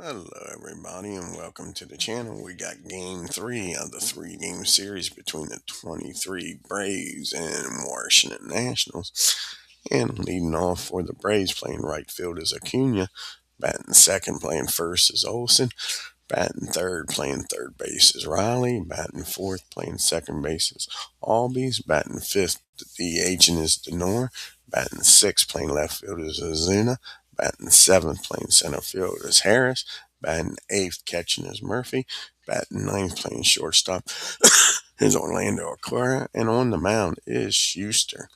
Hello, everybody, and welcome to the channel. We got game three of the three-game series between the 23 Braves and Washington Nationals. And leading off for the Braves, playing right field is Acuna. Batting second, playing first is Olson. Batting third, playing third base is Riley. Batting fourth, playing second base is Albies. Batting fifth, DHing is Denor. Batting sixth, playing left field is Ozuna. Batting seventh, playing center field is Harris. Batting eighth, catching is Murphy. Batting ninth, playing shortstop is Orlando Acora. And on the mound is Schuster.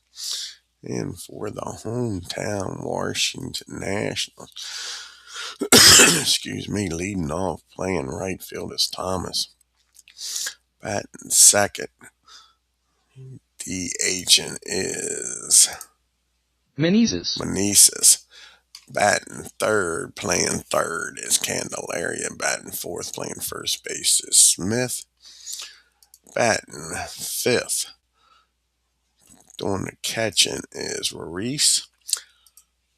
And for the hometown Washington Nationals, excuse me, leading off, playing right field is Thomas. Batting second, DHing is Meneses. Batting third, playing third is Candelaria. Batting fourth, playing first base is Smith. Batting fifth, doing the catching is Reese.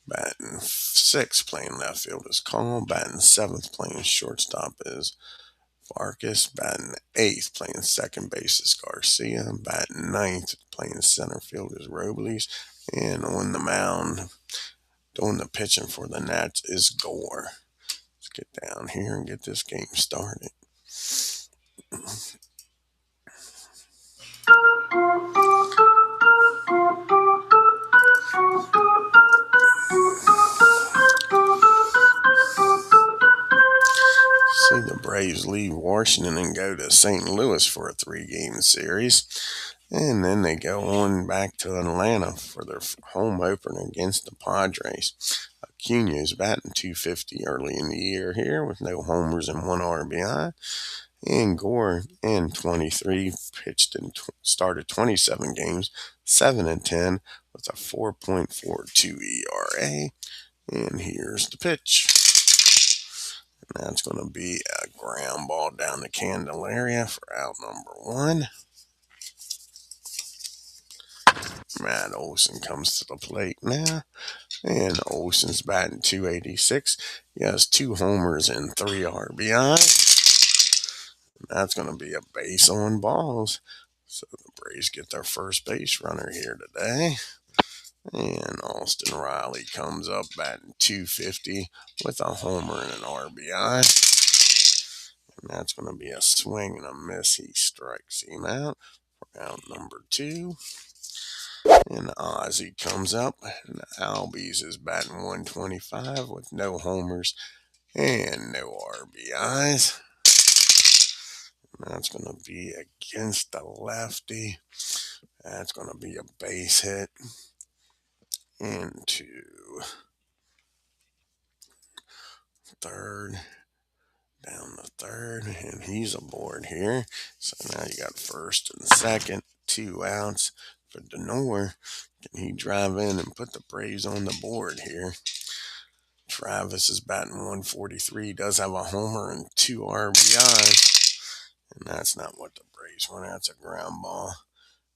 Batting sixth, playing left field is Cole. Batting seventh, playing shortstop is Farkas. Batting eighth, playing second base is Garcia. Batting ninth, playing center field is Robles. And on the mound, doing the pitching for the Nats is Gore. Let's get down here and get this game started. See the Braves leave Washington and go to St. Louis for a three-game series. And then they go on back to Atlanta for their home opener against the Padres. Acuna is batting .250 early in the year here with no homers and one RBI. And Gore in 23 pitched and started 27 games, 7-10 with a 4.42 ERA. And here's the pitch. And that's going to be a ground ball down the Candelaria for out number one. Matt Olson comes to the plate now. And Olson's batting .286. He has 2 homers and 3 RBIs. And that's going to be a base on balls. So the Braves get their first base runner here today. And Austin Riley comes up batting .250 with a homer and an RBI. And that's going to be a swing and a miss. He strikes him out for out number 2. And Ozzie comes up, and Albies is batting .125 with no homers and no RBIs. And that's going to be against the lefty. That's going to be a base hit into third, down the third, and he's aboard here. So now you got first and second, 2 outs for Denor. Can he drive in and put the Braves on the board here? Travis is batting .143, does have a homer and 2 RBIs. And that's not what the Braves want. That's a ground ball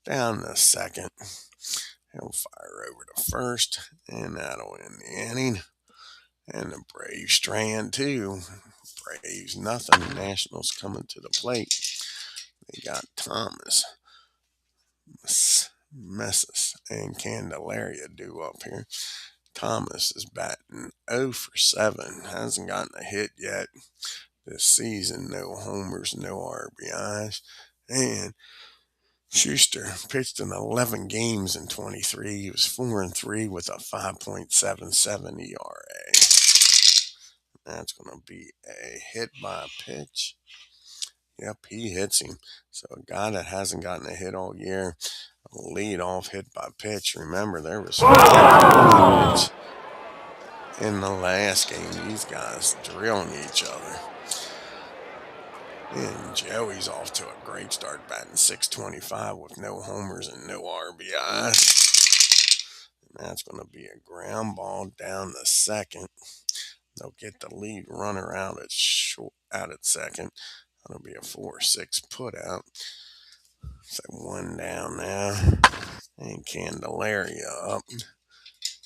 down the second. He'll fire over to first, and that'll end the inning. And the Braves strand too. Braves nothing. Nationals coming to the plate. They got Thomas, Messis, and Candelaria due up here. Thomas is batting 0 for 7. Hasn't gotten a hit yet this season. No homers, no RBIs. And Schuster pitched in 11 games in 23. He was 4-3 with a 5.77 ERA. That's going to be a hit by a pitch. Yep, he hits him. So a guy that hasn't gotten a hit all year, a lead-off hit by pitch. Remember, there was pitch in the last game. These guys drilling each other. And Joey's off to a great start, batting .625 with no homers and no RBIs. And that's going to be a ground ball down the second. They'll get the lead runner out at second. That'll be a 4-6 put out. So 1 down now. And Candelaria up.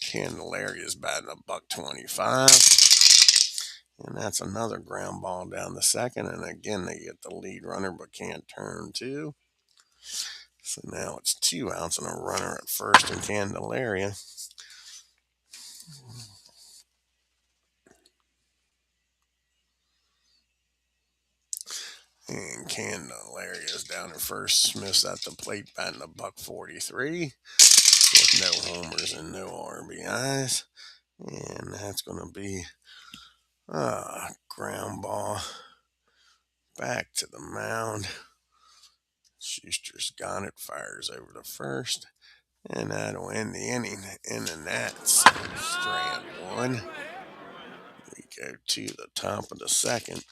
Candelaria's batting $1.25. And that's another ground ball down the second. And again, they get the lead runner but can't turn two. So now it's 2 outs and a runner at first in Candelaria. And Candelaria's down at first. Smith's at the plate batting a $143 with no homers and no RBIs. And that's going to be a ground ball back to the mound. Schuster's got it, fires over to first, and that'll end the inning. And then that's strand one. We go to the top of the second.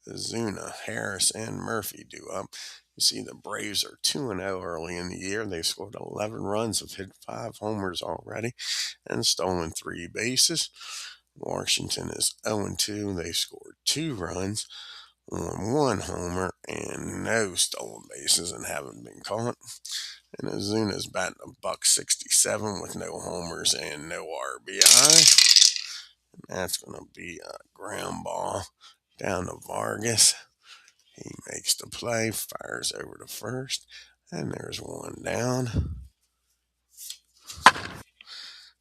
Zuna, Harris, and Murphy do up. You see the Braves are 2-0 early in the year. They've scored 11 runs, have hit 5 homers already, and stolen 3 bases. Washington is 0-2. They've scored 2 runs on 1 homer and no stolen bases and haven't been caught. And Ozuna's batting a $167 with no homers and no RBI. And that's going to be a ground ball down to Vargas. He makes the play, fires over to first, and there's one down.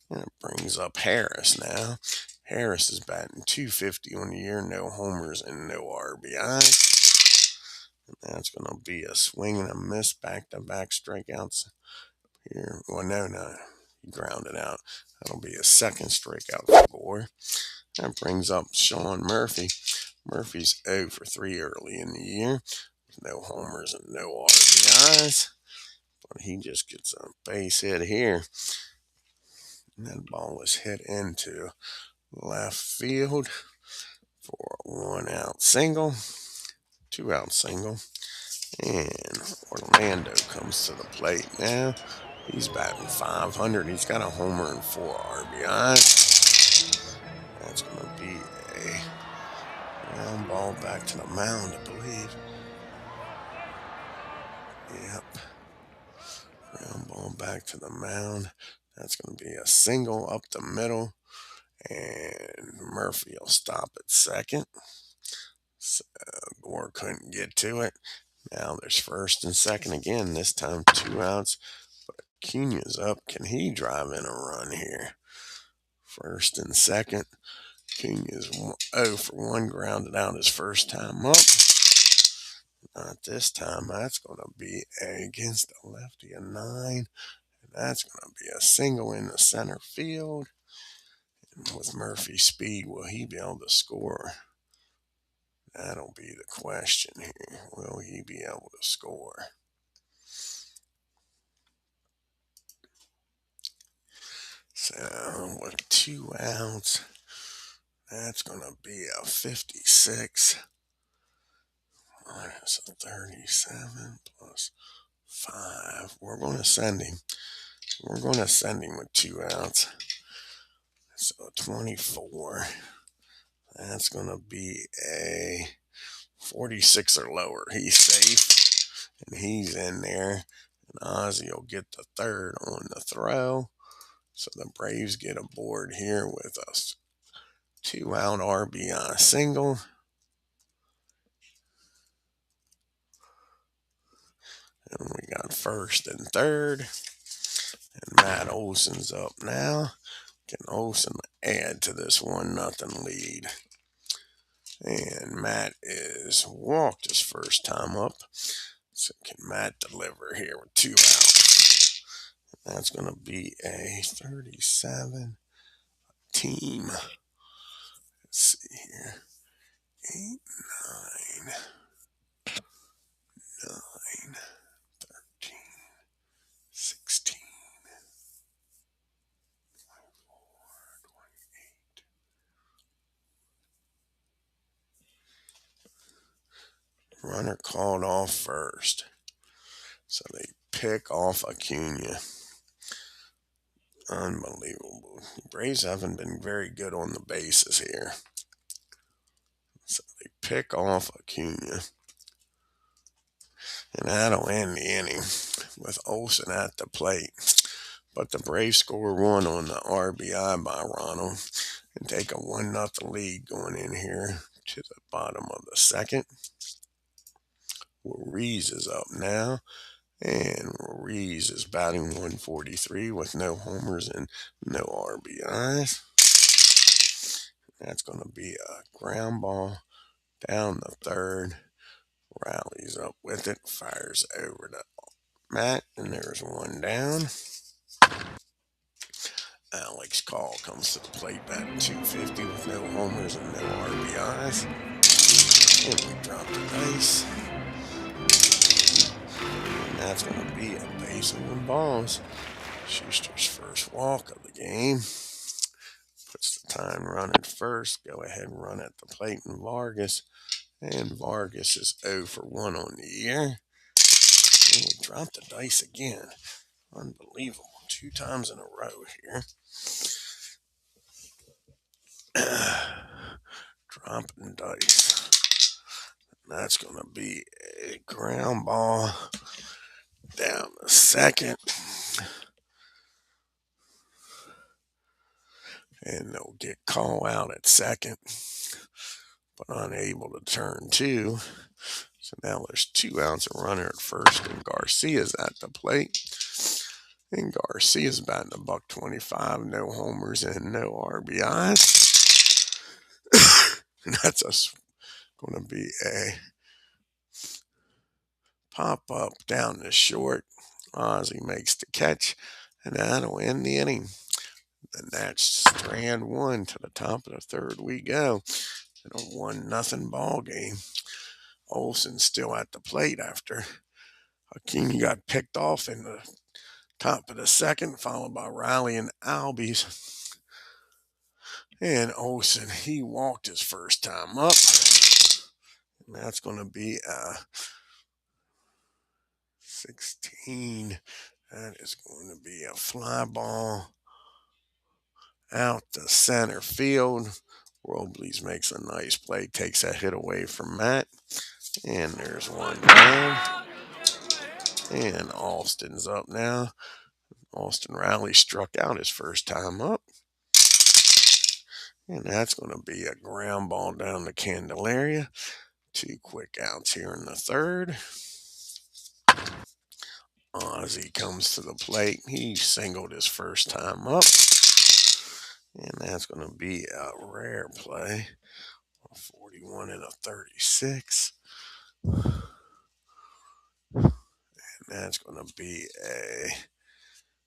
And it brings up Harris now. Harris is batting .250 on the year, no homers and no RBI. And that's going to be a swing and a miss, back-to-back strikeouts here. Well, no, he grounded out. That'll be a second strikeout for Gore. That brings up Sean Murphy. Murphy's 0 for 3 early in the year, with no homers and no RBIs. But he just gets a base hit here. And that ball was hit into left field for a 1-out single, 2-out single. And Orlando comes to the plate now. He's batting .500. He's got a homer and 4 RBIs. That's going to be a ground ball back to the mound, I believe. Yep. Ground ball back to the mound. That's going to be a single up the middle. And Murphy will stop at second. So Gore couldn't get to it. Now there's first and second again. This time 2 outs. But Acuña's up. Can he drive in a run here? First and second. Acuña's 0 for 1, grounded out his first time up. Not this time. That's going to be against the lefty a 9. And that's going to be a single in the center field. And with Murphy's speed, will he be able to score? That'll be the question here. Will he be able to score? So with 2 outs, that's going to be a 56. Minus a 37 plus 5. We're going to send him. We're going to send him with 2 outs. So 24. That's going to be a 46 or lower. He's safe. And he's in there. And Ozzie will get the third on the throw. So the Braves get aboard here with a 2-out RBI single. And we got first and third. And Matt Olson's up now. Can Olson add to this 1-0 lead? And Matt is walked his first time up. So can Matt deliver here with 2 outs? That's going to be a 37 team. Let's see here. 8, 9, 9, 13, 16, 24, 28. Runner called off first. So they pick off Acuña. Unbelievable. The Braves haven't been very good on the bases here. So they pick off Acuña. And that'll end the inning with Olson at the plate. But the Braves score 1 on the RBI by Ronald. and take a 1-0 lead going in here to the bottom of the second. Ruiz is up now, and Ruiz is batting 143 with no homers and no RBIs. That's going to be a ground ball down the third. Rallies up with it, fires over to Matt, and there's one down. Alex Call comes to the plate batting 250 with no homers and no RBIs. And we drop the dice. And that's going to be a base on balls. Schuster's first walk of the game. Puts the time running first. Go ahead and run at the plate in Vargas. And Vargas is 0 for 1 on the year. And we drop the dice again. Unbelievable. 2 times in a row here. Dropping dice. That's going to be a ground ball down the second. And they'll get call out at second, but unable to turn 2. So now there's 2 outs, a runner at first, and Garcia's at the plate. And Garcia's batting $125, no homers and no RBIs. And that's going to be a pop up down the short. Ozzie makes the catch, and that'll end the inning. And that's strand 1 to the top of the third we go. In a 1-0 ball game. Olsen's still at the plate after Hakimi got picked off in the top of the second, followed by Riley and Albies. And Olsen, he walked his first time up. And that's going to be 16. That is going to be a fly ball out to center field. Robles makes a nice play, takes that hit away from Matt. And there's one down. And Alston's up now. Austin Riley struck out his first time up. And that's going to be a ground ball down the Candelaria. 2 quick outs here in the third. Ozzie comes to the plate. He singled his first time up. And that's going to be a rare play. A 41 and a 36. And that's going to be a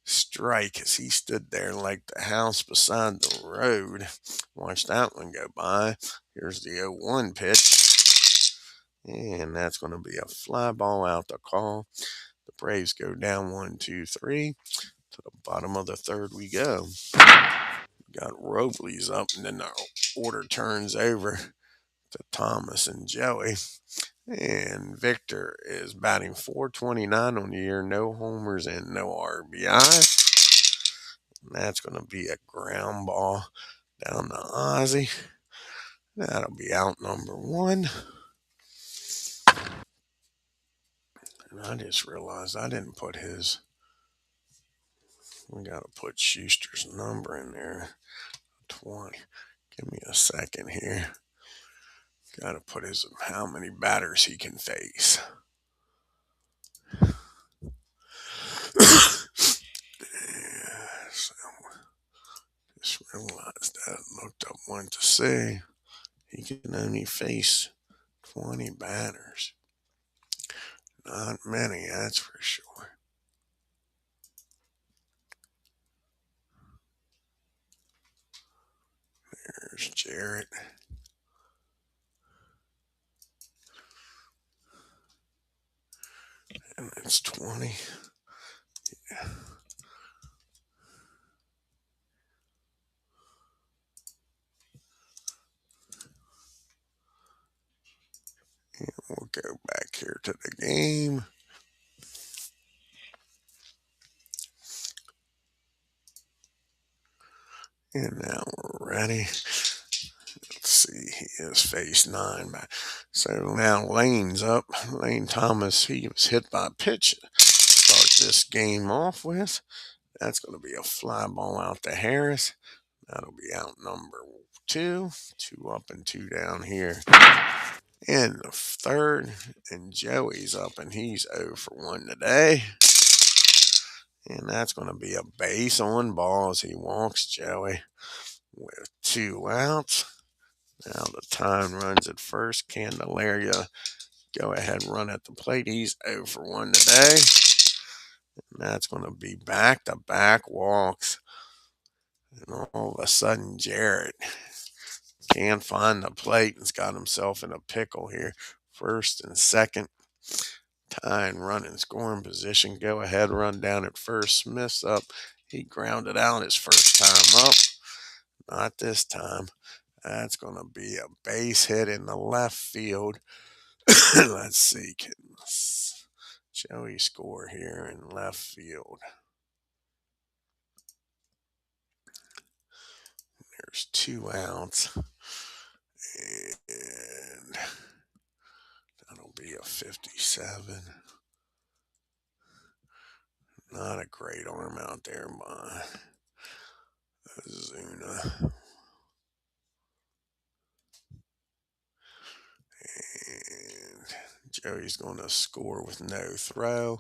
strike as he stood there like the house beside the road. Watch that one go by. Here's the 0-1 pitch. And that's going to be a fly ball out to call. The Braves go down 1, 2, 3. To the bottom of the third we go. We got Robles up, and then the order turns over to Thomas and Joey. And Victor is batting .429 on the year, no homers and no RBI. And that's going to be a ground ball down to Ozzie. That'll be out number 1. And I just realized I didn't put his. We got to put Schuster's number in there. 20. Give me a second here. Got to put his how many batters he can face. So just realized that. Looked up, went to see. He can only face 20 batters. Not many, that's for sure. There's Jarrett. And it's 20. Yeah. And we'll go back here to the game. And now we're ready. Let's see, he is face 9. So now Lane's up. Lane Thomas, he was hit by a pitch. Start this game off with. That's going to be a fly ball out to Harris. That'll be out number 2, 2 up and 2 down here in the third. And Joey's up and he's 0 for 1 today. And that's going to be a base on ball as he walks Joey with 2 outs. Now the time runs at first. Candelaria, go ahead, run at the plate. He's 0 for 1 today. And that's going to be back-to-back walks. And all of a sudden, Jarrett can't find the plate and's got himself in a pickle here. First and second, tying run in scoring position. Go ahead, run down at first. Smith's up. He grounded out his first time up. Not this time. That's going to be a base hit in the left field. Let's see. Can Joey score here in left field? There's 2 outs. And that'll be a 57. Not a great arm out there by Zuna. And Joey's going to score with no throw.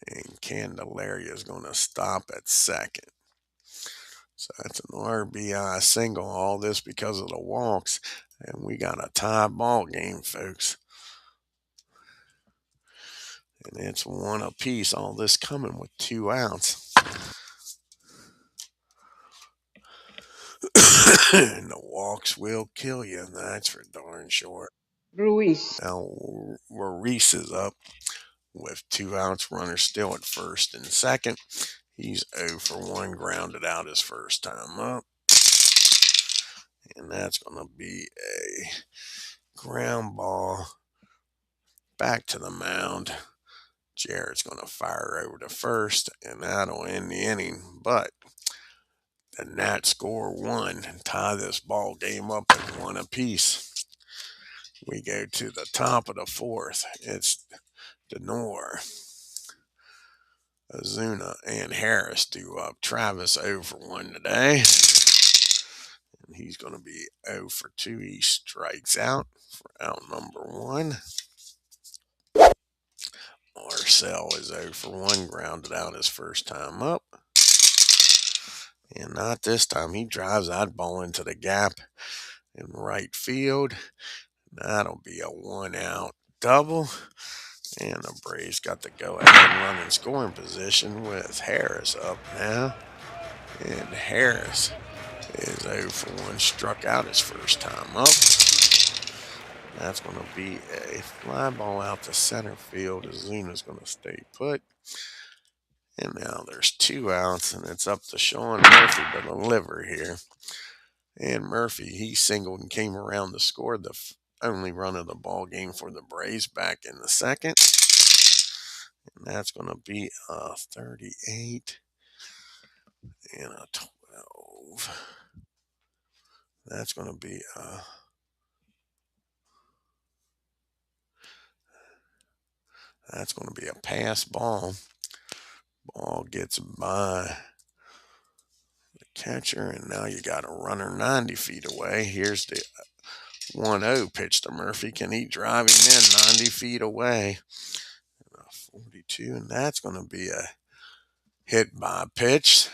And Candelaria is going to stop at second. So that's an RBI single. All this because of the walks. And we got a tie ball game, folks. And it's 1 apiece. All this coming with 2 outs. And the walks will kill you. That's for darn sure. Ruiz. Now Reese is up with 2 outs. Runner still at first and second. He's 0 for 1. Grounded out his first time up. And that's going to be a ground ball back to the mound. Jarrett's going to fire over to first, and that'll end the inning. But the Nats score 1 and tie this ball game up at 1 apiece. We go to the top of the 4th. It's Denor, Azuna, and Harris do up. Travis 0 for 1 today. And he's going to be 0 for 2. He strikes out for out number 1. Marcel is 0 for 1, grounded out his first time up. And not this time. He drives that ball into the gap in right field. That'll be a 1 out double. And the Braves got to go ahead and run in scoring position with Harris up now. And Harris is 0 for 1, struck out his first time up. That's going to be a fly ball out to center field. Azuna's going to stay put. And now there's 2 outs, and it's up to Sean Murphy to deliver here. And Murphy, he singled and came around to score the only run of the ball game for the Braves back in the second. And that's going to be a 38 and a 12. That's going to be a pass ball. Ball gets by the catcher, and now you got a runner 90 feet away. Here's the 1-0 pitch to Murphy. Can he drive him in 90 feet away? 42, and that's going to be a hit by pitch.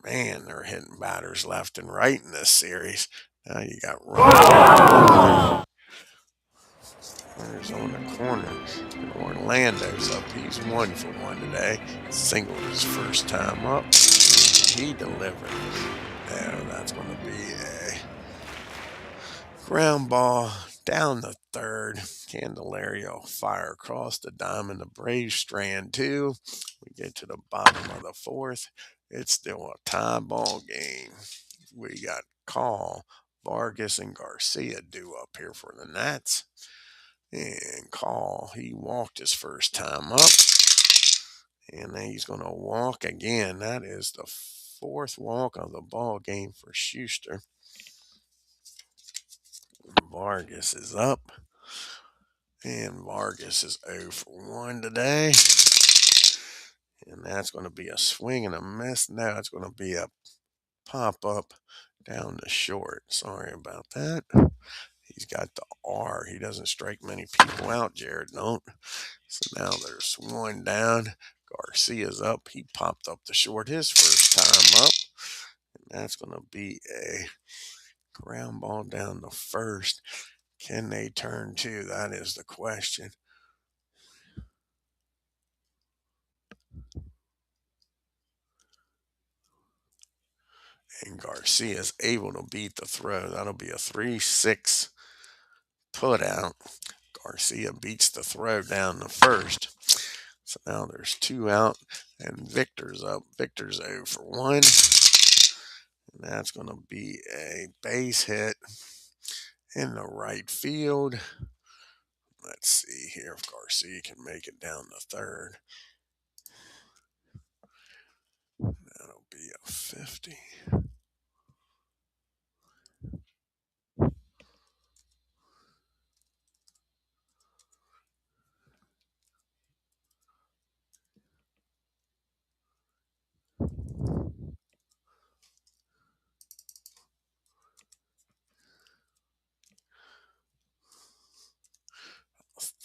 Man, they're hitting batters left and right in this series. Now you got runners on the corner. And Orlando's up. He's 1 for 1 today. Singled his first time up. He delivered. There, that's going to be a ground ball down the third. Candelaria will fire across the diamond. The Braves strand 2. We get to the bottom of the 4th. It's still a tie ball game. We got Call, Vargas, and Garcia due up here for the Nats. And Call, he walked his first time up. And then he's going to walk again. That is the 4th walk of the ball game for Schuster. Vargas is up. And Vargas is 0 for 1 today. And that's going to be a swing and a miss. Now it's going to be a pop up. down the short. Sorry about that. He's got the R. He doesn't strike many people out, Jared don't. So now there's one down. Garcia's up. He popped up the short his first time up. And that's going to be a ground ball down the first. Can they turn two? That is the question. And Garcia's able to beat the throw. That'll be a 3-6 put out. Garcia beats the throw down the first. So now there's two out, and Victor's up. Victor's 0 for 1. And that's going to be a base hit in the right field. Let's see here if Garcia can make it down the third. That'll be a 50.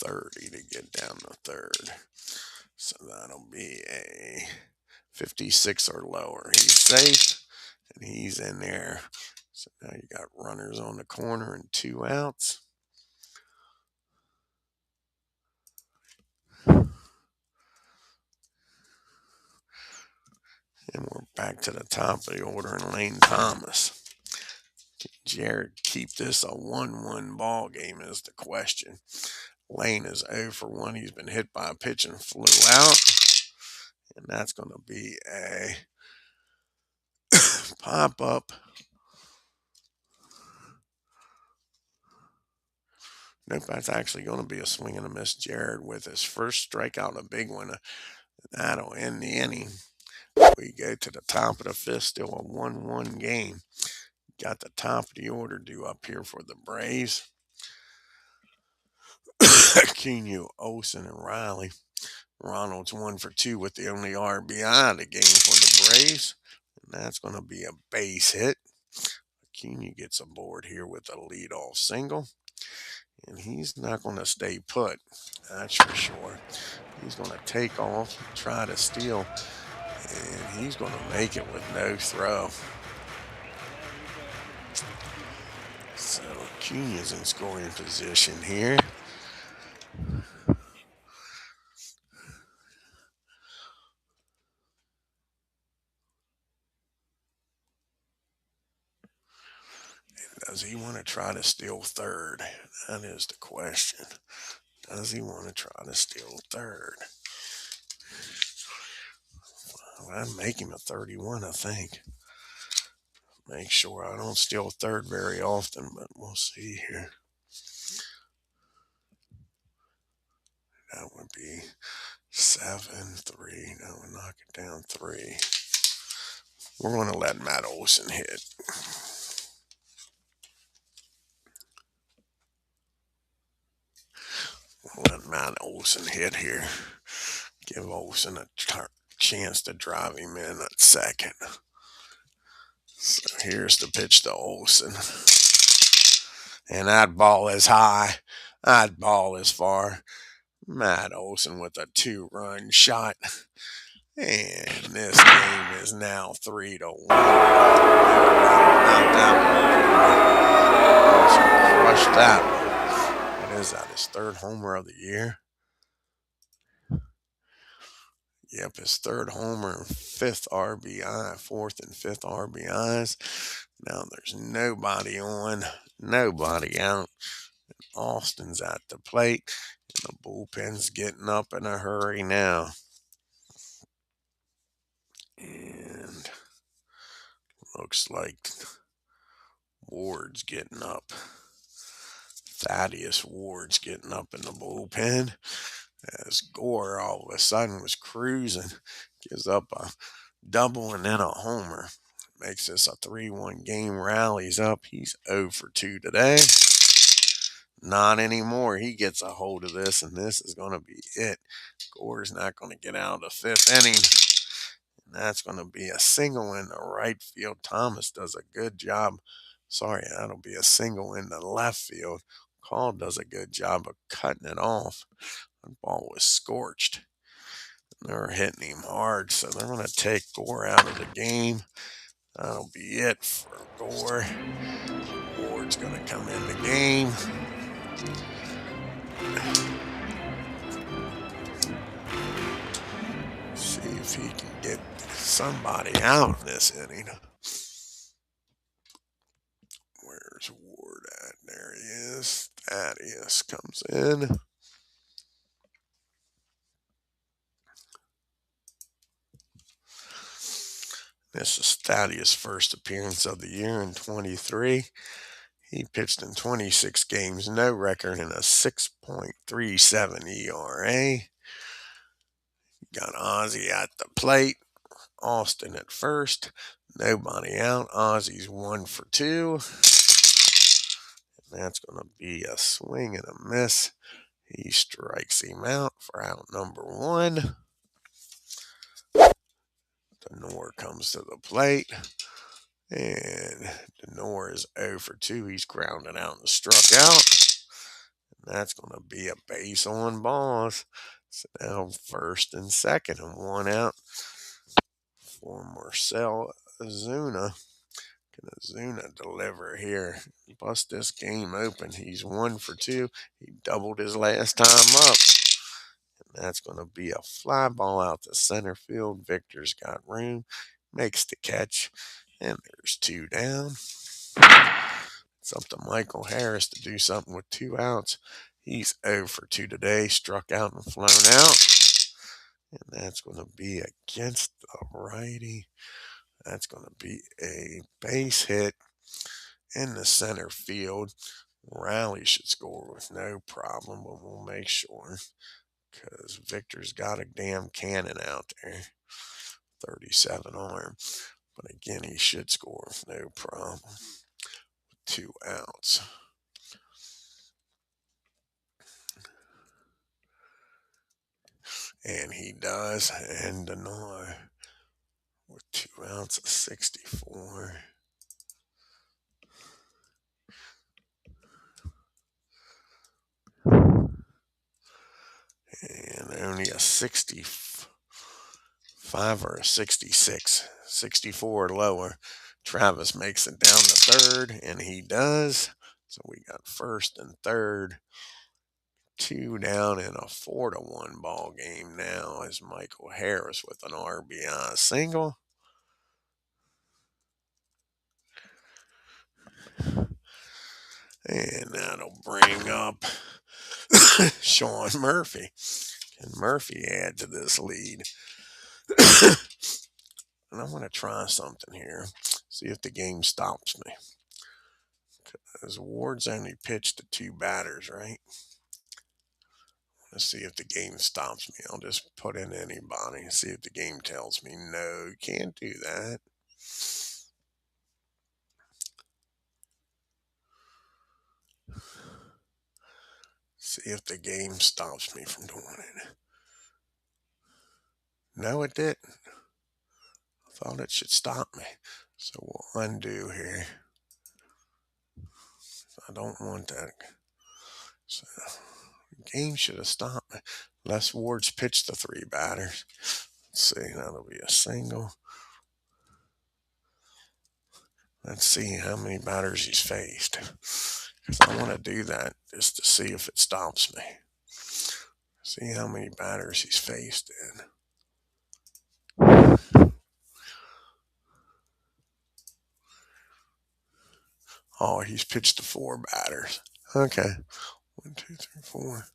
$30 to get down the third. So that'll be a 56 or lower. He's safe, and he's in there. So now you got runners on the corner and two outs. And we're back to the top of the order in Lane Thomas. Can Jared keep this a 1-1 ball game is the question. Lane is 0 for 1. He's been hit by a pitch and flew out. And that's going to be a pop-up. Nope, that's actually going to be a swing and a miss. Jared with his first strikeout, a big one. That'll end the inning. We go to the top of the fifth, still a 1-1 game. Got the top of the order due up here for the Braves. Kenyu, Olsen, and Riley. Ronald's 1 for 2 with the only RBI of the game for the Braves. And that's going to be a base hit. Kenyu gets aboard here with a leadoff single. And he's not going to stay put. That's for sure. He's going to take off, try to steal, and he's going to make it with no throw. So Kenyon's in scoring position here. Does he want to try to steal third? That is the question. Does he want to try to steal third? Well, I'd make him a 31, I think. Make sure I don't steal third very often, but we'll see here. That would be 7-3. That would knock it down 3. We're going to let Matt Olson hit. We'll let Matt Olson hit here. Give Olson a chance to drive him in at second. So here's the pitch to Olson. And that ball is high. That ball is far. Matt Olson with a 2-run shot. And this game is now 3-1. Crushed that one. What is that? His third homer of the year? Yep, his third homer, fifth RBI, fourth and fifth RBIs. Now there's nobody on, nobody out. Austin's at the plate, and the bullpen's getting up in a hurry now. And looks like Ward's getting up. Thaddeus Ward's getting up in the bullpen. As Gore all of a sudden was cruising, gives up a double and then a homer. Makes this a 3-1 game, rallies up. He's 0 for 2 today. Not anymore. He gets a hold of this, and this is going to be it. Gore's not going to get out of the fifth inning. that's going to be a single in the right field. Thomas does a good job. Sorry, that'll be a single in the left field. Call does a good job of cutting it off. The ball was scorched. They're hitting him hard, so they're going to take Gore out of the game. That'll be it for Gore. Ward's going to come in the game. See if he can get somebody out in this inning. Where's Ward at? There he is. Thaddeus comes in. This is Thaddeus' first appearance of the year in 23. He pitched in 26 games, no record, and a 6.37 ERA. Got Ozzie at the plate, Austin at first, nobody out. Ozzie's 1 for 2. And that's going to be a swing and a miss. He strikes him out for out number 1. Denor comes to the plate. And Denor is 0 for 2. He's grounded out and struck out. And that's going to be a base on balls. So now first and second and 1 out for Marcell Ozuna. Can Ozuna deliver here? Bust this game open. He's 1 for 2. He doubled his last time up. And that's going to be a fly ball out to center field. Victor's got room. Makes the catch. And there's 2 down. It's up to Michael Harris to do something with 2 outs. He's 0 for 2 today. Struck out and flown out. And that's going to be against the righty. That's going to be a base hit in the center field. Riley should score with no problem, but we'll make sure because Victor's got a damn cannon out there. 37 arm. But again, he should score with no problem. 2 outs. And he does. And Denor with 2 outs of 64. And only a 65 or a 66. 64 or lower. Travis makes it down to third, and he does. So we got first and third. 2 down in a 4-1 ball game now is Michael Harris with an RBI single. And that'll bring up Sean Murphy. Can Murphy add to this lead? And I'm going to try something here. See if the game stops me. Because Ward's only pitched to 2 batters, right? Let's see if the game stops me. I'll just put in anybody and see if the game tells me, no, you can't do that. See if the game stops me from doing it. No, it didn't. I thought it should stop me. So we'll undo here. I don't want that. So the game should have stopped me. Les Ward's pitched the 3 batters. Let's see, that'll be a single. Let's see how many batters he's faced. Because I want to do that just to see if it stops me. See how many batters he's faced in. Oh, he's pitched to 4 batters. Okay. 1, 2, 3, 4.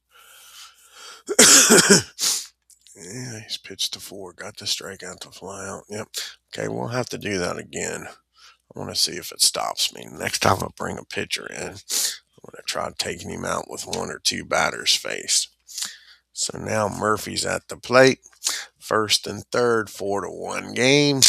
Yeah, he's pitched to 4. Got the strikeout to fly out. Yep. Okay, we'll have to do that again. I want to see if it stops me. Next time I bring a pitcher in, I'm going to try taking him out with 1 or 2 batters faced. So now Murphy's at the plate. First and third, 4-1 game.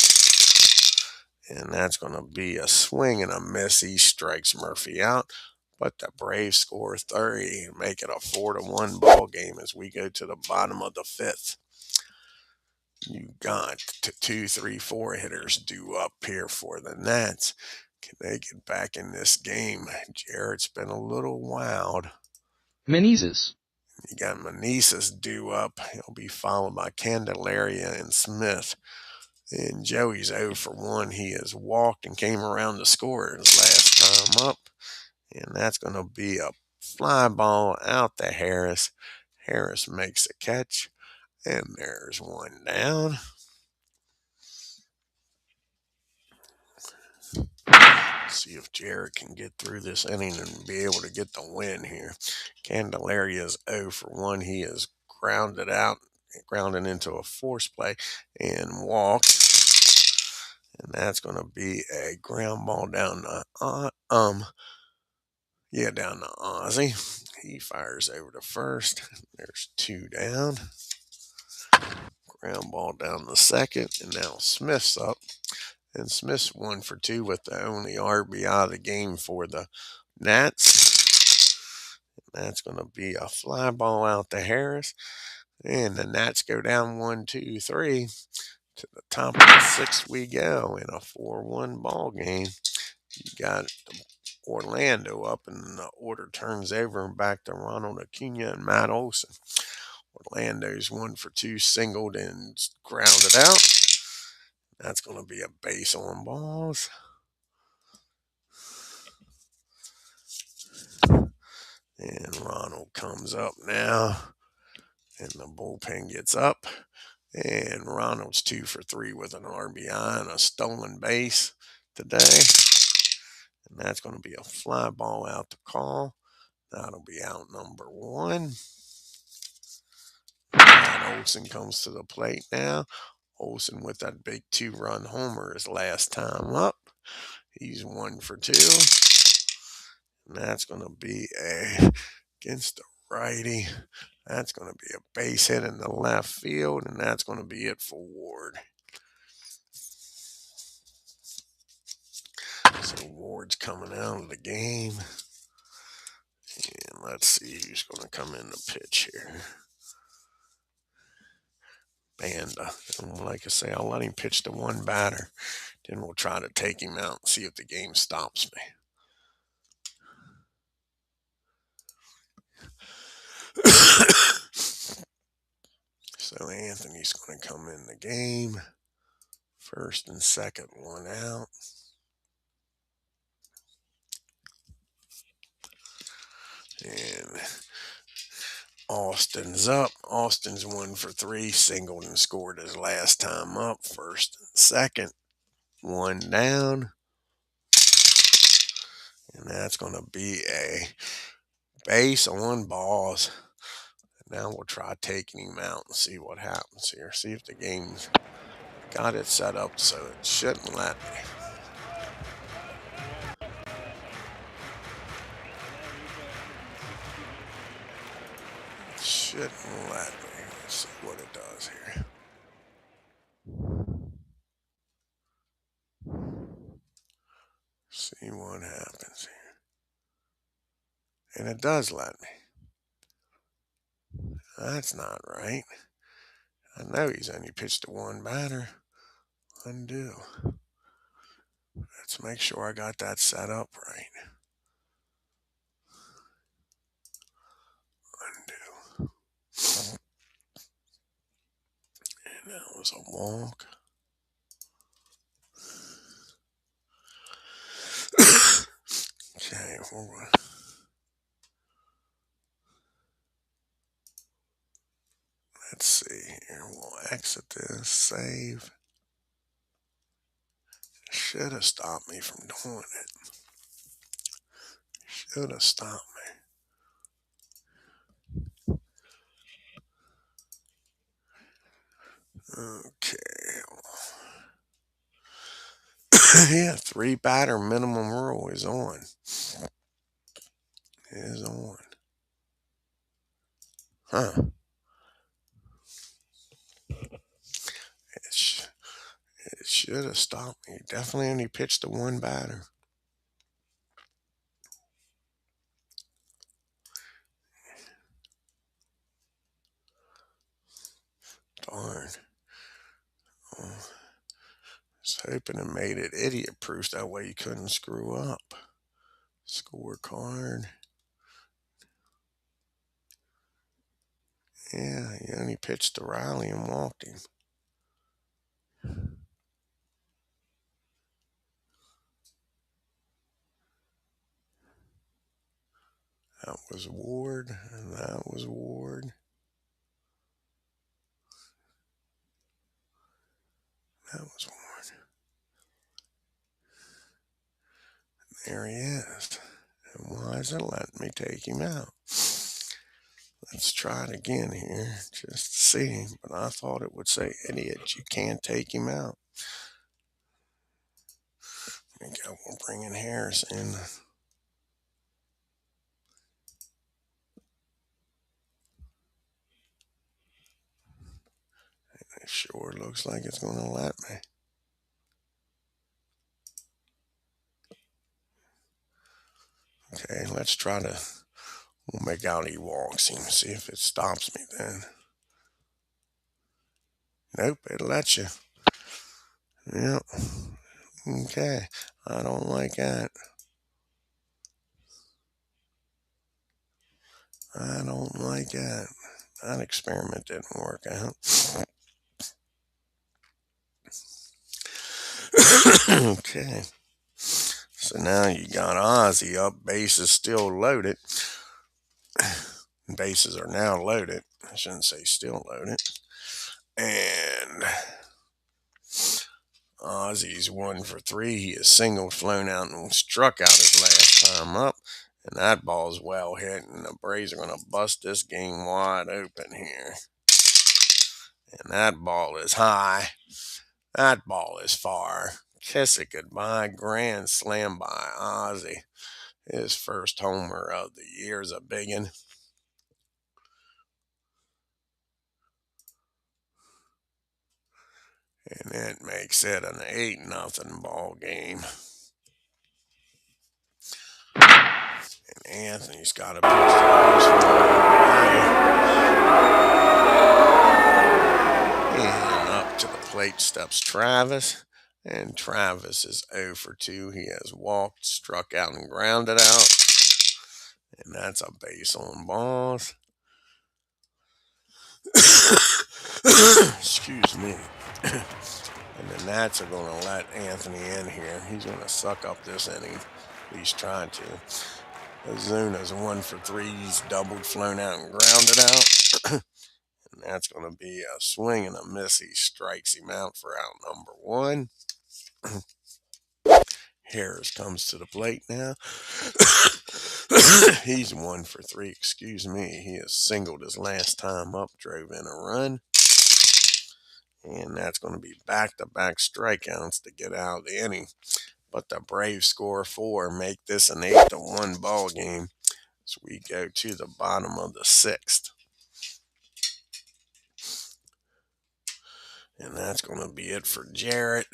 And that's going to be a swing and a miss. He strikes Murphy out. But the Braves score 30 and make it a 4-1 ball game as we go to the bottom of the 5th. You got 2, 3, 4 hitters due up here for the Nats. Can they get back in this game? Jarrett's been a little wild. Menezes. You got Meneses due up. He'll be followed by Candelaria and Smith. And Joey's 0 for 1. He has walked and came around to score his last time up. And that's going to be a fly ball out to Harris. Harris makes a catch. And there's one down. See if Jarrett can get through this inning and be able to get the win here. Candelaria's 0 for 1. He is grounded into a force play and walked. And that's going to be a ground ball down to down to Ozzie. He fires over to first. There's 2 down. Ground ball down to second, and now Smith's up. And Smith's 1 for 2 with the only RBI of the game for the Nats. And that's going to be a fly ball out to Harris. And the Nats go down 1, 2, 3. To the top of the 6th we go in a 4-1 ball game. You got Orlando up, and the order turns over and back to Ronald Acuna and Matt Olson. Orlando's 1 for 2, singled and grounded out. That's going to be a base on balls. And Ronald comes up now, and the bullpen gets up. And Ronald's 2 for 3 with an RBI and a stolen base today. And that's going to be a fly ball out to call. That'll be out number 1. Matt Olson comes to the plate now. Olson with that big 2-run homer his last time up. He's 1 for 2. And that's going to be against the righty. That's going to be a base hit in the left field, and that's going to be it for Ward. So Ward's coming out of the game. And let's see who's going to come in the pitch here. Banda. And like I say, I'll let him pitch to one batter. Then we'll try to take him out and see if the game stops me. So Anthony's going to come in the game. First and second, 1 out. And Austin's up. Austin's 1 for 3, singled and scored his last time up. First and second, 1 down. And that's going to be a base on balls. And now we'll try taking him out and see what happens here. See if the game's got it set up so it shouldn't let me. Shouldn't let me. Let's see what it does here. See what happens here. And it does let me. That's not right. I know he's only pitched to one batter. Undo. Let's make sure I got that set up right. Undo. And that was a walk. Okay, let's see here. We'll exit this. Save. Should have stopped me from doing it. Should have stopped me. Okay. Yeah, 3 batter minimum rule is on. Is on. Huh. It should have stopped me. Definitely only pitched to one batter. Darn. open and made it idiot proof. That way you couldn't screw up. Scorecard. Yeah, he only pitched to Riley and walked him. That was Ward, and that was Ward. That was Ward. There he is. And why is it letting me take him out? Let's try it again here, just to see. But I thought it would say, idiot, you can't take him out. I think I will bring in Harris in. It sure looks like it's going to let me. Okay, let's try to, we'll make out he walks him, see if it stops me then. Nope, it lets you. Yep. Okay, I don't like that. I don't like that. That experiment didn't work out. Okay. So now you got Ozzy up. Bases still loaded. Bases are now loaded. I shouldn't say still loaded. And Ozzy's 1 for 3. He is singled, flown out, and struck out his last time up. And that ball's well hit. And the Braves are going to bust this game wide open here. And that ball is high. That ball is far. Kiss it goodbye. Grand slam by Ozzy. His first homer of the year is a big one. And it makes it an 8-0 ball game. And Anthony's got to pitch the and up to the plate steps Travis. And Travis is 0 for 2. He has walked, struck out, and grounded out. And that's a base on balls. Excuse me. And then that's going to let Anthony in here. He's going to suck up this inning. He's trying to. Azuna's 1 for 3. He's doubled, flown out, and grounded out. And that's going to be a swing and a miss. He strikes him out for out number 1. Harris comes to the plate now. He's 1 for 3. Excuse me. He has singled his last time up, drove in a run. And that's going to be back-to-back strikeouts to get out of the inning. But the Braves score 4, make this an 8-1 ball game. So we go to the bottom of the 6th. And that's going to be it for Jarrett.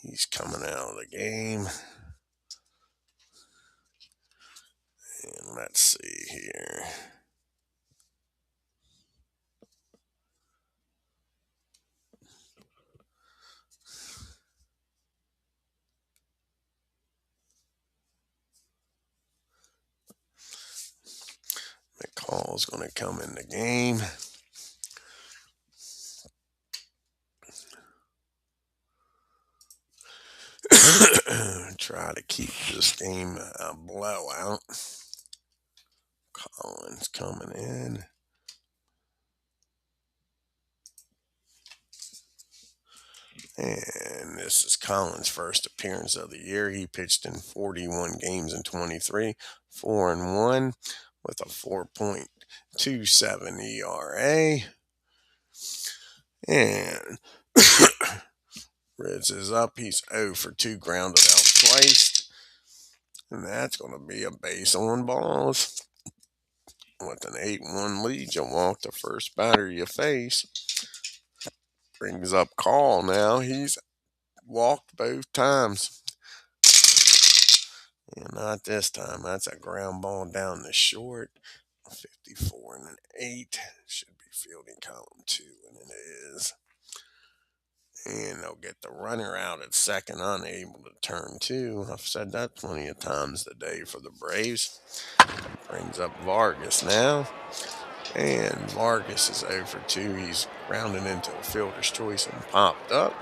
He's coming out of the game. And let's see here. McCall's going to come in the game. Try to keep this game a blowout. Collins coming in. And this is Collins' first appearance of the year. He pitched in 41 games in 23, 4-1 with a 4.27 ERA. And Rids is up. He's 0 for 2, grounded out twice. And that's going to be a base on balls. With an 8-1 lead, you walk the first batter you face. Brings up Call now. He's walked both times. And not this time. That's a ground ball down the short. 54 and an 8. Should be fielding column 2, and it is. And they'll get the runner out at second, unable to turn two. I've said that plenty of times today for the Braves. Brings up Vargas now. And Vargas is 0 for 2. He's grounded into a fielder's choice and popped up.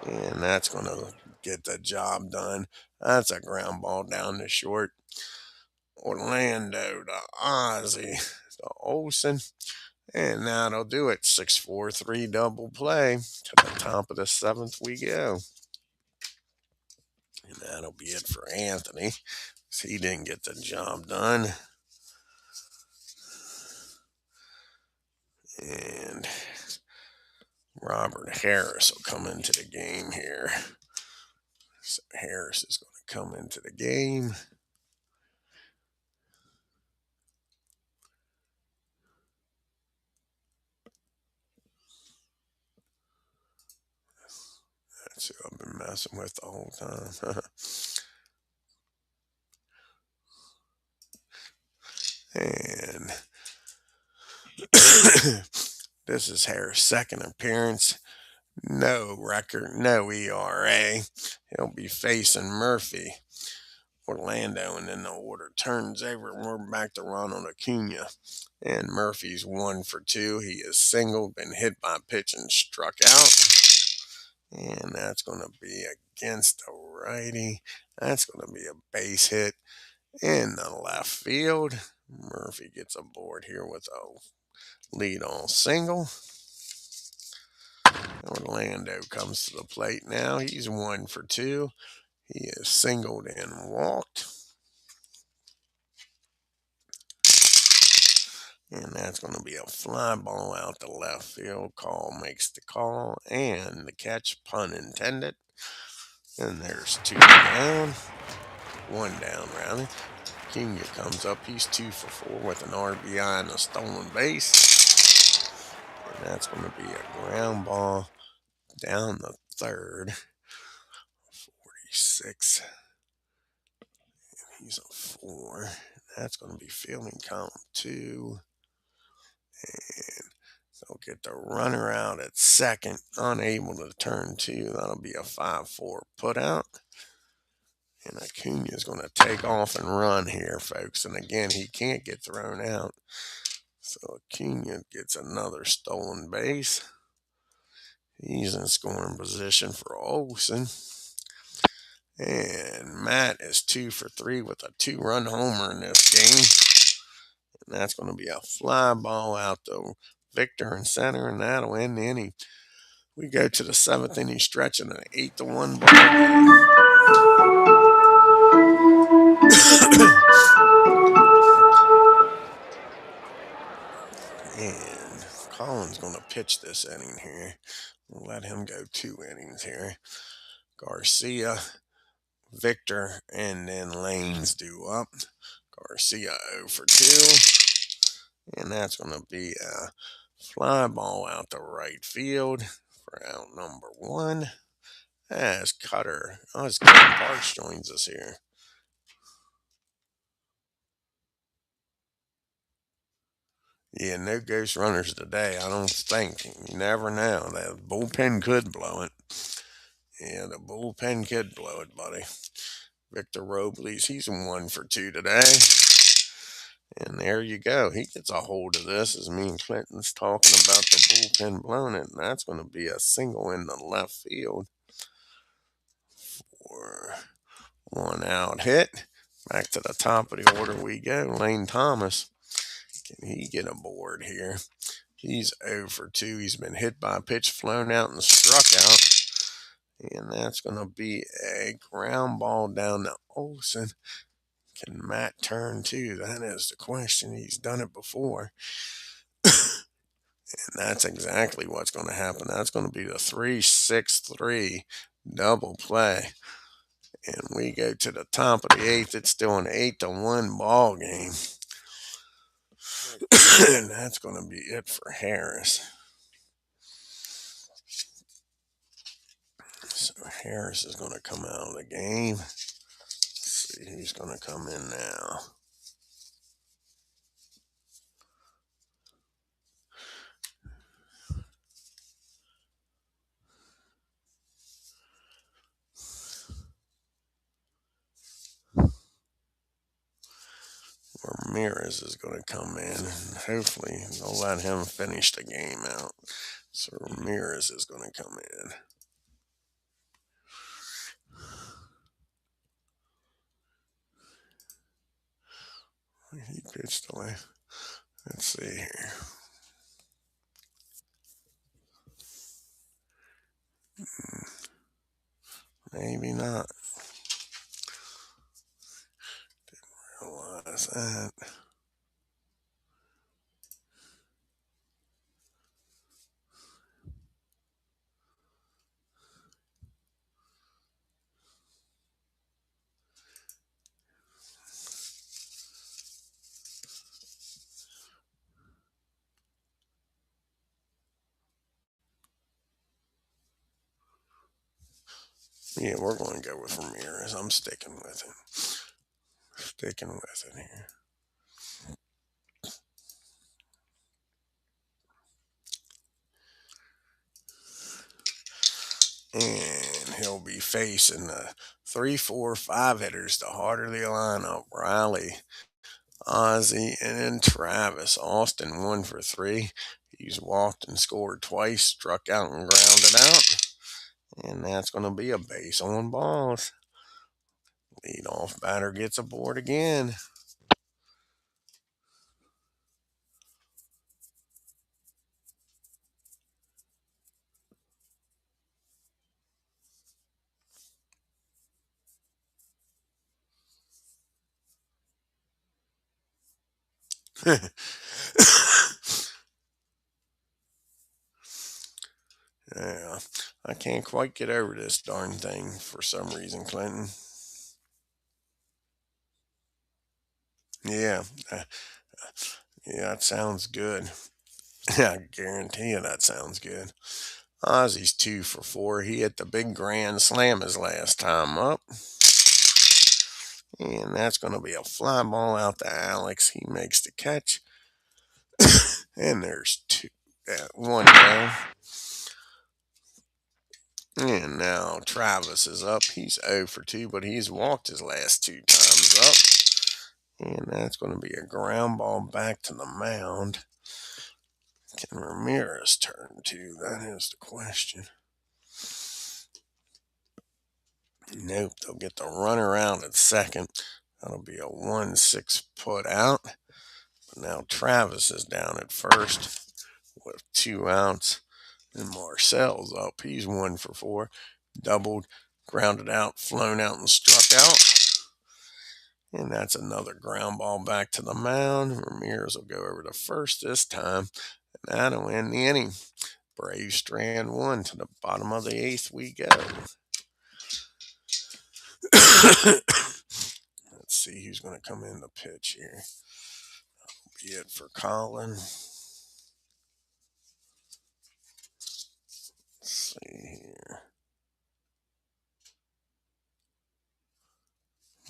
And that's going to get the job done. That's a ground ball down the short. Orlando to Ozzie to Olson. And that'll do it. 6-4-3 double play. To the top of the seventh we go. And that'll be it for Anthony. He didn't get the job done. And Robert Harris will come into the game here. So Harris is going to come into the game. That's who I've been messing with the whole time. And this is Harris' second appearance. No record, no ERA. He'll be facing Murphy, Orlando, and then the order turns over. We're back to Ronald Acuna. And Murphy's 1 for 2. He is singled, been hit by a pitch and struck out. And that's going to be against the righty. That's going to be a base hit in the left field. Murphy gets aboard here with a lead-off single. Orlando comes to the plate now. He's 1 for 2. He is singled and walked. And that's going to be a fly ball out to left field. Call makes the call. And the catch, pun intended. And there's 2 down. 1 down, rather. King comes up. He's 2 for 4 with an RBI and a stolen base. And that's going to be a ground ball down the third. 46. He's a 4. That's going to be fielding column 2. And they'll get the runner out at second, unable to turn 2. That'll be a 5-4 put out. And Acuna is going to take off and run here, folks. And again, he can't get thrown out. So Acuna gets another stolen base. He's in scoring position for Olson. And Matt is 2 for 3 with a 2-run homer in this game. And that's going to be a fly ball out to Victor in center, and that'll end the inning. We go to the 7th inning stretch in an 8-1 ball game. And Colin's going to pitch this inning here. We'll let him go 2 innings here. Garcia, Victor, and then Lane's due up. Garcia 0 for 2. And that's going to be a fly ball out to right field for out number 1. As Cutter, as Ken Parks joins us here. Yeah, no ghost runners today, I don't think. You never know. The bullpen could blow it. Yeah, the bullpen could blow it, buddy. Victor Robles, he's 1 for 2 today. And there you go. He gets a hold of this as me and Clinton's talking about the bullpen blowing it. And that's going to be a single in the left field for 1 out hit. Back to the top of the order we go. Lane Thomas. Can he get aboard here? He's 0 for 2. He's been hit by a pitch, flown out, and struck out. And that's going to be a ground ball down to Olson. Can Matt turn 2? That is the question. He's done it before. And that's exactly what's going to happen. That's going to be the 3-6-3 double play. And we go to the top of the 8th. It's still an 8-1 ball game. And that's going to be it for Harris. So Harris is going to come out of the game. Let's see who's going to come in now. Ramirez is going to come in. Hopefully, they'll let him finish the game out. So Ramirez is going to come in. He pitched away. Let's see here. Maybe not. Didn't realize that. Yeah, we're going to go with Ramirez. I'm sticking with it. Sticking with it here. And he'll be facing the 3, 4, 5 hitters, the heart of the lineup. Riley, Ozzie, and then Travis. Austin 1 for 3. He's walked and scored twice, struck out and grounded out. And that's going to be a base on balls. Leadoff batter gets aboard again. Yeah, I can't quite get over this darn thing for some reason, Clinton. Yeah, yeah, that sounds good. I guarantee you that sounds good. Ozzy's 2 for 4. He hit the big grand slam his last time up. And that's going to be a fly ball out to Alex. He makes the catch. And there's 1 down. And now Travis is up. He's 0 for 2, but he's walked his last 2 times up. And that's going to be a ground ball back to the mound. Can Ramirez turn to? That is the question. Nope, they'll get the runner out at second. That'll be a 1-6 put out. But now Travis is down at first with 2 outs. And Marcel's up. He's 1 for 4. Doubled, grounded out, flown out, and struck out. And that's another ground ball back to the mound. Ramirez will go over to first this time. And that'll end the inning. Braves strand 1 to the bottom of the 8th we go. Let's see who's going to come in the pitch here. That'll be it for Colin. Let's see here.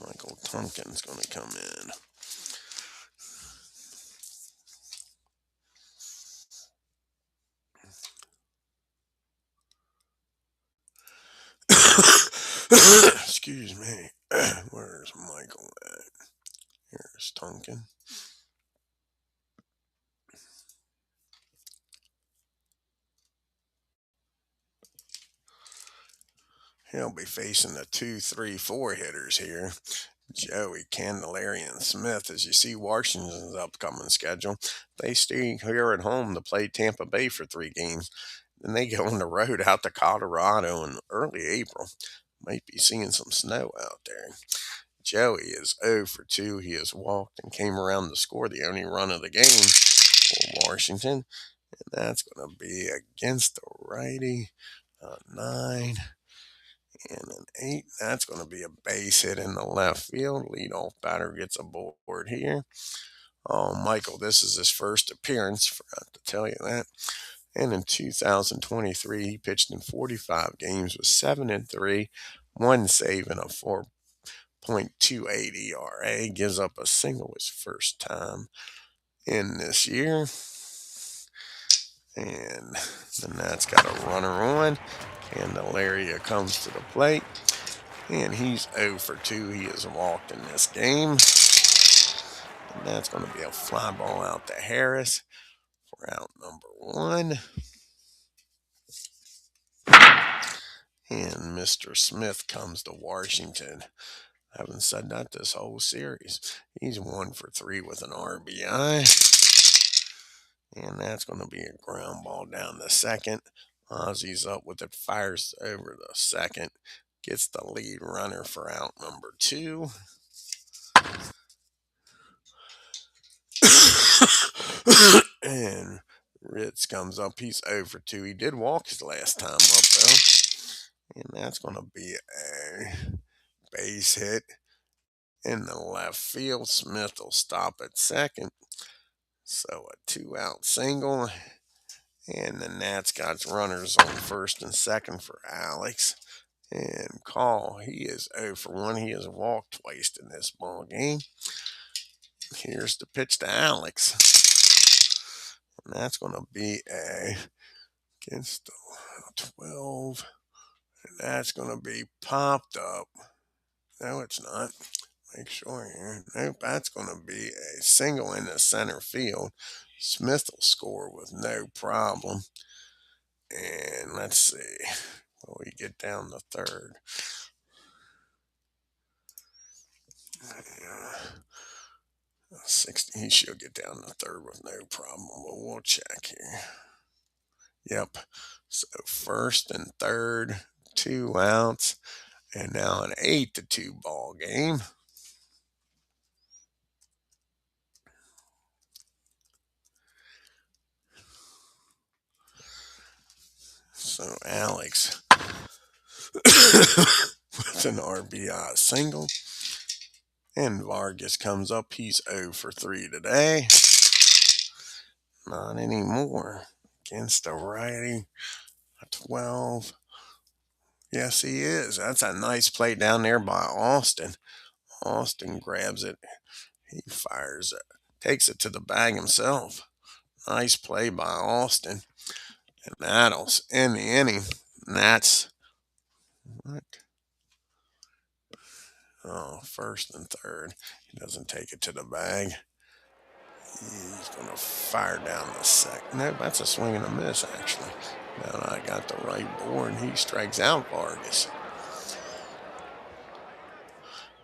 Michael Tompkins going to come in. Excuse me. Where's Michael at? Here's Tonkin. He'll be facing the 2, 3, 4 hitters here. Joey, Candelaria, and Smith. As you see Washington's upcoming schedule, they stay here at home to play Tampa Bay for 3 games. Then they go on the road out to Colorado in early April. Might be seeing some snow out there. Joey is 0 for 2. He has walked and came around to score the only run of the game for Washington. And that's going to be against the righty. 9 and an 8. That's going to be a base hit in the left field. Leadoff batter gets aboard here. Oh, Michael, this is his first appearance. Forgot to tell you that. And in 2023, he pitched in 45 games with 7-3, 1 save, and a 4.28 ERA. Gives up a single his first time in this year. And the Nats got a runner on. Candelaria comes to the plate. And he's 0 for 2. He has walked in this game. That's going to be a fly ball out to Harris for out number 1. And Mr. Smith comes to Washington. I haven't said that this whole series. He's 1 for 3 with an RBI. And that's going to be a ground ball down the second. Ozzy's up with it, fires over the second, gets the lead runner for out number 2. And Ritz comes up. He's 0 for 2. He did walk his last time up, though. And that's going to be a base hit in the left field. Smith will stop at second. So a 2-out single. And the Nats got runners on first and second for Alex. And Call, he is 0 for 1. He has walked twice in this ball game. Here's the pitch to Alex. And that's going to be against the 12. And that's going to be popped up. No, it's not. Make sure here. Nope, that's going to be a single in the center field. Smith will score with no problem. And let's see. Will we get down the third? Yeah. 60, he should get down the third with no problem, but we'll check here. Yep. So first and third, 2 outs, and now an 8-2 ball game. So Alex with an RBI single. And Vargas comes up. He's 0 for 3 today. Not anymore. Against a righty. 12. Yes, he is. That's a nice play down there by Austin. Austin grabs it. He fires it. Takes it to the bag himself. Nice play by Austin. And that'll end the inning. And that's what? Oh, first and third. He doesn't take it to the bag. He's going to fire down the second. No, that's a swing and a miss, actually. Now I got the right board. He strikes out Vargas.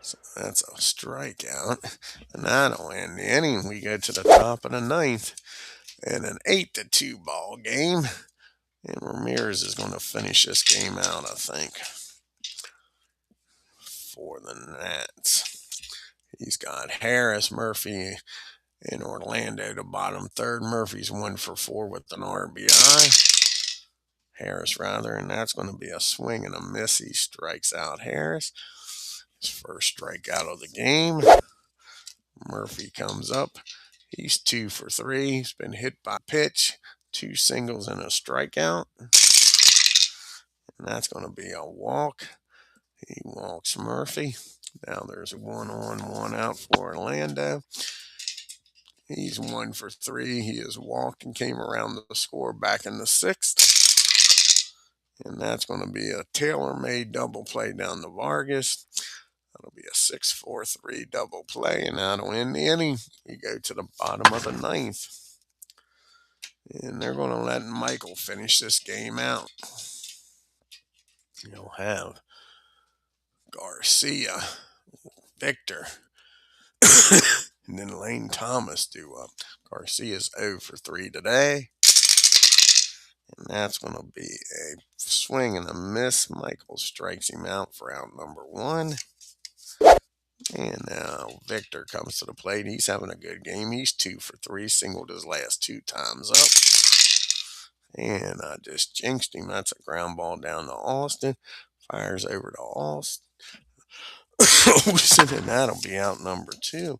So that's a strikeout. And that'll end the inning. We go to the top of the 9th. And an 8-2 ball game. And Ramirez is going to finish this game out, I think, for the Nats. He's got Harris, Murphy, and Orlando to bottom third. Murphy's 1 for 4 with an RBI. Harris, rather, and that's going to be a swing and a miss. He strikes out Harris. His first strikeout of the game. Murphy comes up. He's 2 for 3. He's been hit by pitch. 2 singles and a strikeout. And that's going to be a walk. He walks Murphy. Now there's a 1 on, 1 out for Orlando. He's 1 for 3. He has walked and came around the score back in the 6th. And that's going to be a tailor-made double play down to Vargas. That'll be a 6-4-3 double play, and that'll end the inning. We go to the bottom of the 9th. And they're going to let Michael finish this game out. You'll have Garcia, Victor, and then Lane Thomas do up. Garcia's 0 for 3 today. And that's going to be a swing and a miss. Michael strikes him out for out number 1. And now Victor comes to the plate. He's having a good game. He's 2 for 3. Singled his last 2 times up. And I just jinxed him. That's a ground ball down to Austin. Fires over to Austin. And that'll be out number 2.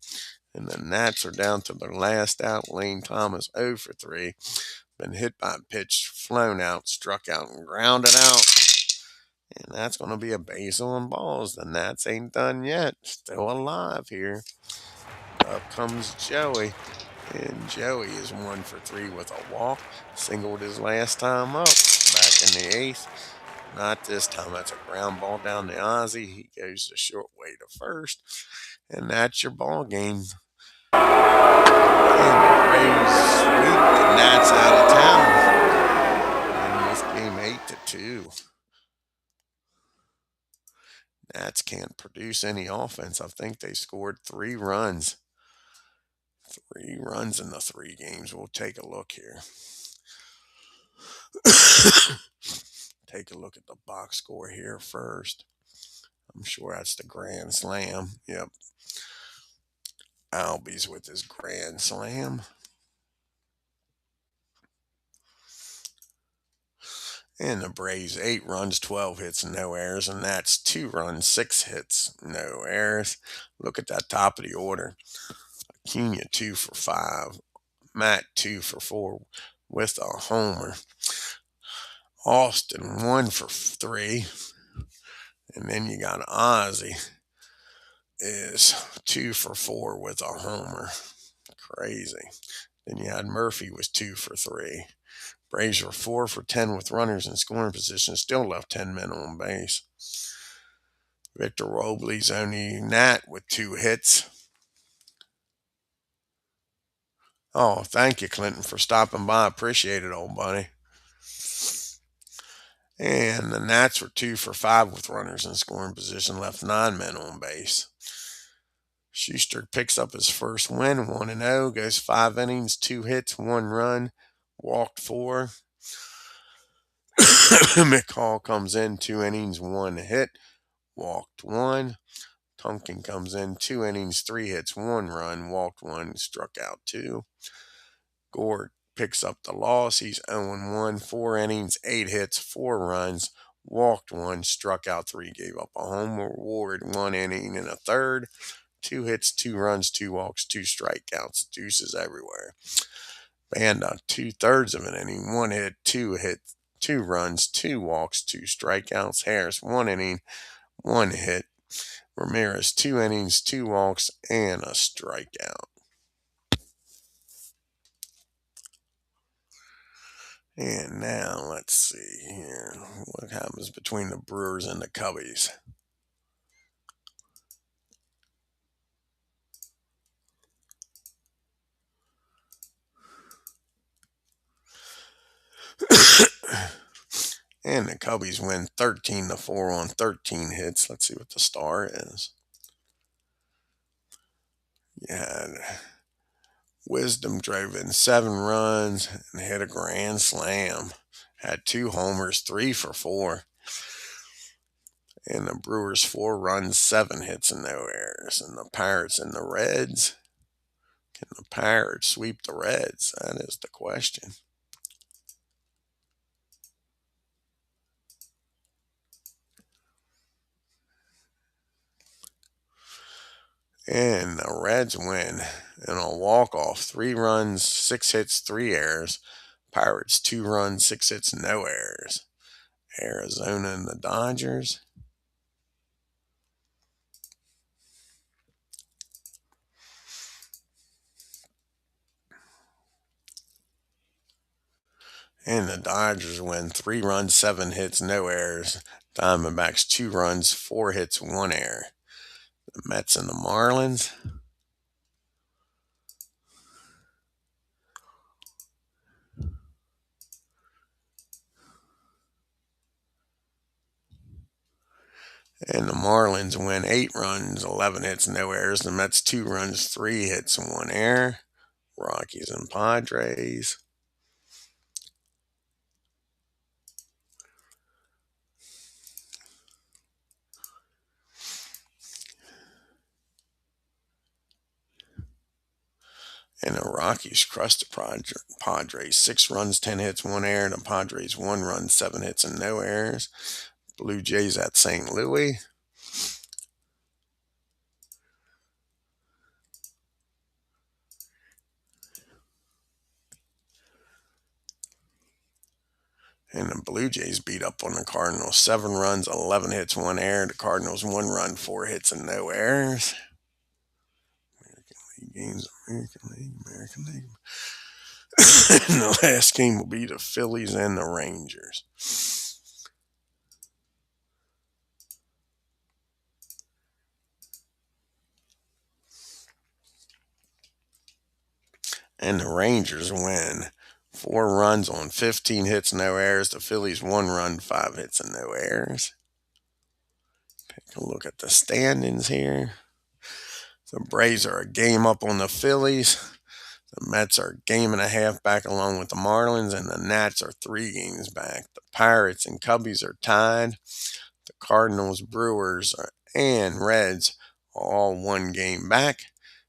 And the Nats are down to their last out. Lane Thomas 0 for 3. Been hit by a pitch, flown out, struck out, and grounded out. And that's going to be a base on balls. The Nats ain't done yet. Still alive here. Up comes Joey. And Joey is 1 for 3 with a walk. Singled his last time up back in the 8th. Not this time. That's a ground ball down to Ozzy. He goes the short way to first. And that's your ball game. And the Braves sweep the Nats out of town, winning this game 8-2. Nats can't produce any offense. I think they scored 3 runs. 3 runs in the 3 games. We'll take a look here. Take a look at the box score here first. I'm sure that's the grand slam. Yep. Albies with his grand slam. And the Braves 8 runs, 12 hits, no errors. And that's 2 runs, 6 hits, no errors. Look at that top of the order. Acuna 2 for 5. Matt 2 for 4 with a homer. Austin 1 for 3. And then you got Ozzie is 2 for 4 with a homer. Crazy. Then you had Murphy was 2 for 3. Braves were 4 for 10 with runners in scoring position, still left 10 men on base. Victor Robles only Nat with 2 hits. Oh, thank you, Clinton, for stopping by. Appreciate it, old buddy. And the Nats were 2 for 5 with runners in scoring position, left 9 men on base. Schuster picks up his first win, 1-0, goes 5 innings, 2 hits, 1 run, walked 4. McCall comes in, 2 innings, 1 hit, walked 1. Pumpkin comes in, 2 innings, 3 hits, 1 run, walked 1, struck out 2. Gore picks up the loss. He's 0-1, 4 innings, 8 hits, 4 runs, walked 1, struck out 3, gave up a home reward, 1 inning and a third, 2 hits, 2 runs, 2 walks, 2 strikeouts, deuces everywhere. Banda, 2/3 of an inning, 1 hit, 2 hits, 2 runs, 2 walks, 2 strikeouts. Harris, 1 inning, 1 hit. Ramirez, 2 innings, 2 walks, and a strikeout. And now let's see here what happens between the Brewers and the Cubbies. And the Cubbies win 13-4 on 13 hits. Let's see what the star is. You had Wisdom drove in 7 runs and hit a grand slam. Had 2 homers, 3 for 4. And the Brewers 4 runs, 7 hits, and no errors. And the Pirates and the Reds. Can the Pirates sweep the Reds? That is the question. And the Reds win in a walk-off. 3 runs, 6 hits, 3 errors. Pirates 2 runs, 6 hits, no errors. Arizona and the Dodgers. And the Dodgers win 3 runs, 7 hits, no errors. Diamondbacks 2 runs, 4 hits, 1 error. The Mets and the Marlins. And the Marlins win 8 runs, 11 hits, no errors. The Mets 2 runs, 3 hits, 1 error. Rockies and Padres. And the Rockies crushed the Padres. 6 runs, 10 hits, 1 error. The Padres 1 run, 7 hits, and no errors. Blue Jays at St. Louis. And the Blue Jays beat up on the Cardinals. 7 runs, 11 hits, 1 error. The Cardinals 1 run, 4 hits, and no errors. American League games, American League, American League. And the last game will be the Phillies and the Rangers. And the Rangers win. 4 runs on 15 hits, no errors. The Phillies 1 run, 5 hits, and no errors. Take a look at the standings here. The Braves are a game up on the Phillies. The Mets are a game and a half back along with the Marlins, and the Nats are 3 games back. The Pirates and Cubbies are tied. The Cardinals, Brewers, and Reds are all 1 game back.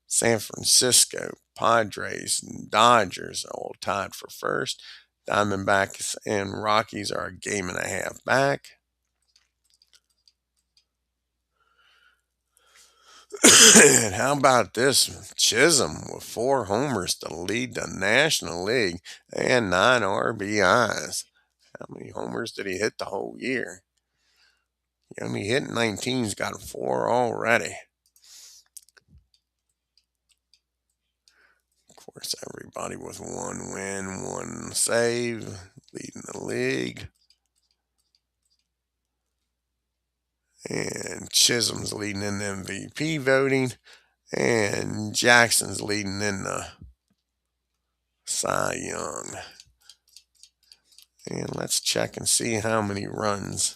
San Francisco, Padres, and Dodgers are all tied for first. Diamondbacks and Rockies are a game and a half back. And how about this? Chisholm with 4 homers to lead the National League and 9 RBIs. How many homers did he hit the whole year? He only hit 19, he's got 4 already. Of course, everybody with 1 win, 1 save, leading the league. And Chisholm's leading in the MVP voting. And Jackson's leading in the Cy Young. And let's check and see how many runs.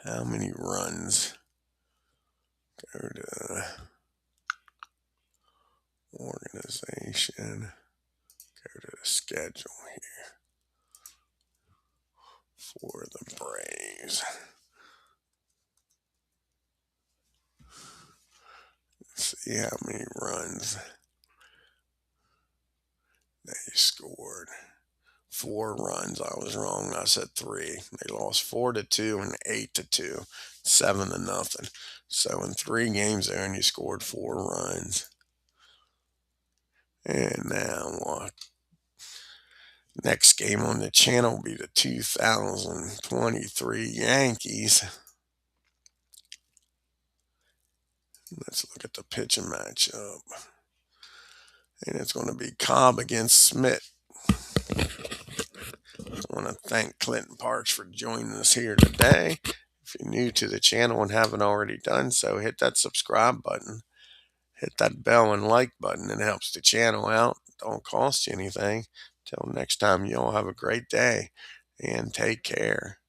How many runs? Go to organization. Go to the schedule here for the Braves. Let's see how many runs they scored. 4 runs. I was wrong. I said 3. They lost 4-2 and 8-2, 7-0. So in 3 games, they only scored 4 runs. And now what? Next game on the channel will be the 2023 Yankees. Let's look at the pitching matchup. And it's going to be Cobb against Smith. I want to thank Clinton Parks for joining us here today. If you're new to the channel and haven't already done so, hit that subscribe button. Hit that bell and like button. It helps the channel out. Don't cost you anything. Till next time, you all have a great day and take care.